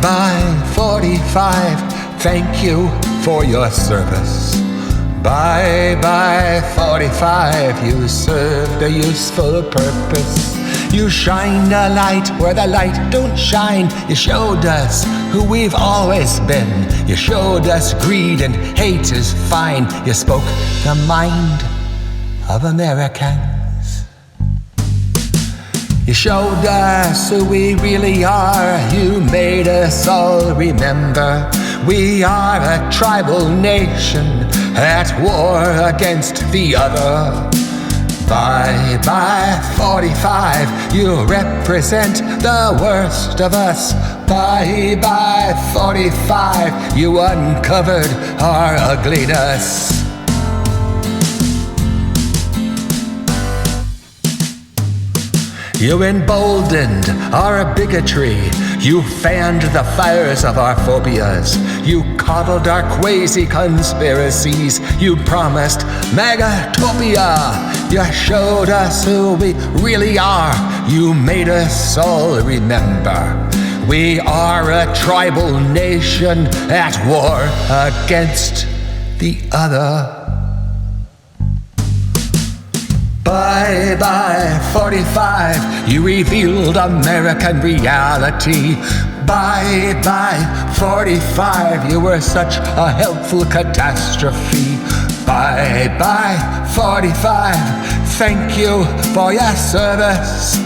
Bye 45, thank you for your service. Bye 45, you served a useful purpose. You shined a light where the light don't shine. You showed us who we've always been. You showed us greed and hate is fine. You spoke the mind of Americans. You showed us who we really are. You made us all remember we are a tribal nation at war against the other. Bye 45, you represent the worst of us. Bye 45, you uncovered our ugliness. You emboldened our bigotry. You fanned the fires of our phobias. You coddled our quasi-conspiracies. You promised megatopia. You showed us who we really are. You made us all remember we are a tribal nation at war against the other. Bye 45, you revealed American reality. Bye 45, you were such a helpful catastrophe. Bye 45, thank you for your service.